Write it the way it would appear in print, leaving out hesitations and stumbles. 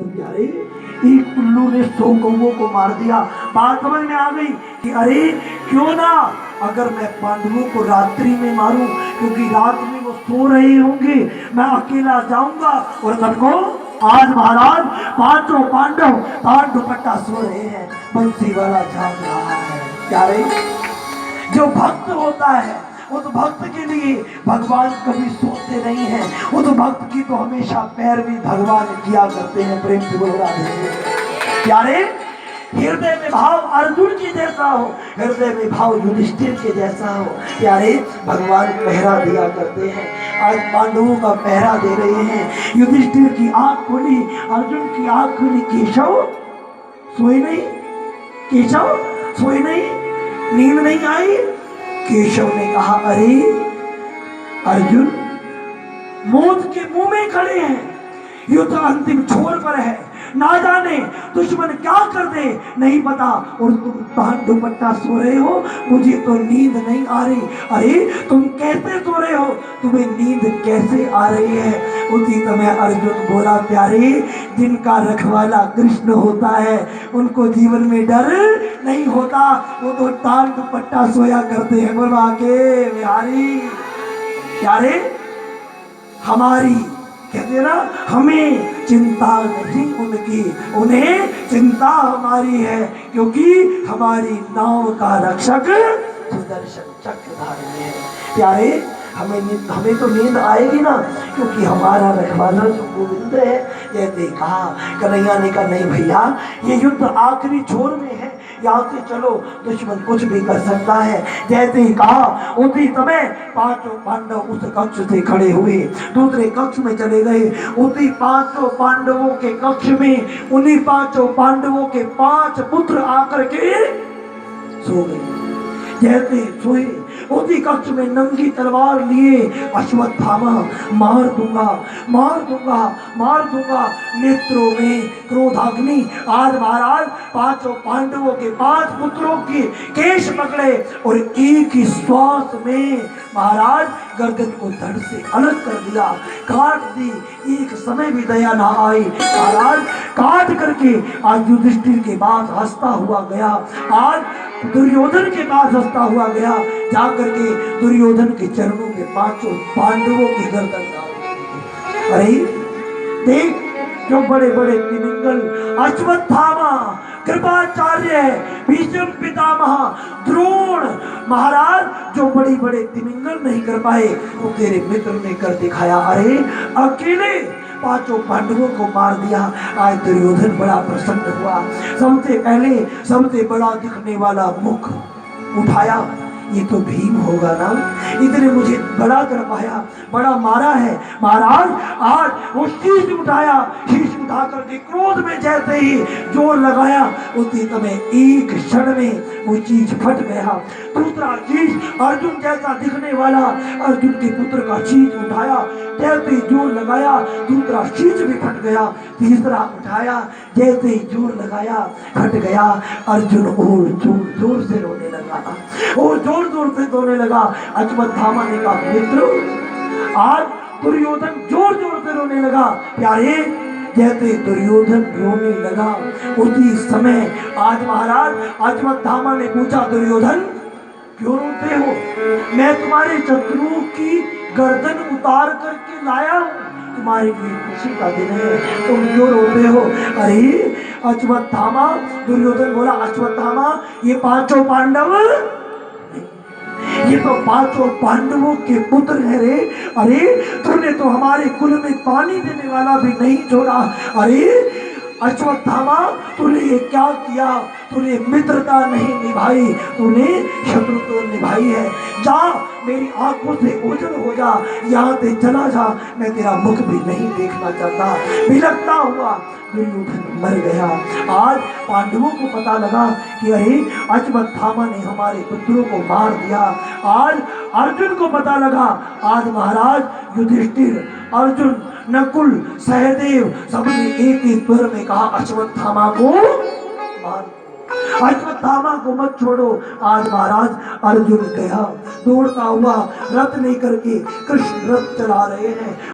तो प्यारे एक उल्लू ने 100 कौवों को मार दिया। बात समझ में आ गई कि अरे क्यों ना अगर मैं पांडवों को रात्रि में मारूं, क्योंकि रात में वो सो रहे होंगे, मैं अकेला जाऊंगा और कल को आज महाराज पांचों पांडव तान दुपट्टा सो रहे हैं, बंसी वाला जाग रहा है। प्यारे जो भक्त होता है उस भक्त के लिए भगवान कभी सोते नहीं है, उस भक्त की तो हमेशा पैरवी भगवान किया करते हैं। प्रेम से बोल रहा प्यारे हृदय में भाव अर्जुन के जैसा हो, हृदय में भाव युधिष्ठिर के जैसा हो। प्यारे भगवान पहरा दिया करते हैं, आज पांडवों का पहरा दे रहे हैं। युधिष्ठिर की आंख खुली, अर्जुन की आंख खुली, केशव सोए नहीं, केशव सोए नहीं, नींद नहीं आई। केशव ने कहा अरे अर्जुन मौत के मुंह में खड़े हैं, युद्ध अंतिम छोर पर है, ना जाने दुश्मन क्या कर दे नहीं पता, और तुम तान दुपट्टा सो रहे हो, मुझे तो नींद नहीं आ रही। अरे तुम कैसे सो रहे हो, तुम्हें नींद कैसे आ रही है? उसी समय अर्जुन बोला प्यारे जिनका रखवाला कृष्ण होता है उनको जीवन में डर नहीं होता, वो तो तान दुपट्टा सोया करते हैं। बोला के बिहारी प्यारे हमारी कहते ना हमें चिंता नहीं उनकी, उन्हें चिंता हमारी है, क्योंकि हमारी नाव का रक्षक सुदर्शन चक्रधारी है। प्यारे हमें तो नींद आएगी ना, क्योंकि हमारा रखवाला जो गोविंद है। जैसे कहा कन्हैया ने कहा नहीं भैया ये युद्ध आखिरी छोर में है, यहाँ से चलो दुश्मन कुछ भी कर सकता है। जैसे ही कहा उसी समय पांचों पांडव उस कक्ष से खड़े हुए दूसरे कक्ष में चले गए। उसी पांचों पांडवों के कक्ष में उन्हीं पांचों पांडवों के 5 पुत्र आकर के सो गए। जैसे सोए उसी कक्ष में नंगी तलवार लिए अश्वत्थामा मार दूंगा मार दूंगा मार दूंगा, नेत्रों में क्रोधाग्नि। आज महाराज पांचों पांडवों के 5 पुत्रों के केश पकड़े और एक ही श्वास में महाराज गर्दन को धड़ से अलग कर दिया, काट दी। एक समय भी दया ना आई, महाराज काट करके आज युधिष्ठिर के पास हंसता हुआ गया, आज दुर्योधन के पास हंसता हुआ गया, जाकर के दुर्योधन के चरणों में 5 पांडवों की गर्दन डाल। अरे देख जो बड़े बड़े तिमिंगल अश्वत्थामा, कृपाचार्य, भीष्म पितामह, द्रोण महाराज जो बड़ी बड़े तिमिंगल नहीं कर पाए वो तेरे मित्र ने कर दिखाया। अरे अकेले 5 पांडवों को मार दिया। आज दुर्योधन बड़ा प्रसन्न हुआ, सबसे पहले सबसे बड़ा दिखने वाला मुख उठाया, ये तो भीम होगा ना, इतने मुझे बड़ा कर पाया, बड़ा मारा है। महाराज आज वो शीश उठाया, शीश उठा करके क्रोध में जैसे ही जोर लगाया उसी समय एक क्षण में वो चीज फट गया। दूसरा शीश अर्जुन जैसा दिखने वाला अर्जुन के पुत्र का शीश उठाया, जैसे ही जोर लगाया दूसरा शीश भी फट गया। तीसरा उठाया, जैसे ही जोर लगाया फट गया। अर्जुन और जोर जोर से रोने लगा, और जोर जोर से रोने लगा। अश्वत्थामा ने कहा मित्र आज दुर्योधन जोर जोर से रोने लगा। प्यारे जैसे दुर्योधन रोने लगा उसी समय आज महाराज अश्वत्थामा ने पूछा दुर्योधन क्यों रोते हो? मैं तुम्हारे शत्रुओं की गर्दन उतार करके लाया हूं, तुम्हारे लिए खुशी का दिन है, तुम क्यों रोते हो? अरे अश्वत्थामा, दुर्योधन बोला अश्वत्थामा ये 5 पांडव, ये तो 5 पांडवों के पुत्र है रे। अरे तूने तो हमारे कुल में पानी देने वाला भी नहीं छोड़ा। अरे अश्वत्थामा तूने ये क्या किया? तूने मित्रता नहीं निभाई, तूने शत्रुता निभाई है। जा मेरी आंखों से ओझल हो जा, यहाँ से चला जा, मैं तेरा मुख भी नहीं देखना चाहता। बिलखता हुआ दुर्योधन मर गया। आज पांडवों को पता लगा कि अरे अश्वत्थामा ने हमारे पुत्रों को मार दिया। आज अर्जुन को पता लगा, आज महाराज युधिष्ठिर, अर्जुन, नकुल, सहदेव सबने एक ही स्वर में कहा अश्वत्थामा को मार, अश्वत्थामा को मत छोड़ो। आज महाराज अर्जुन गया दौड़ता हुआ, रथ लेकर के कृष्ण रथ चला रहे हैं।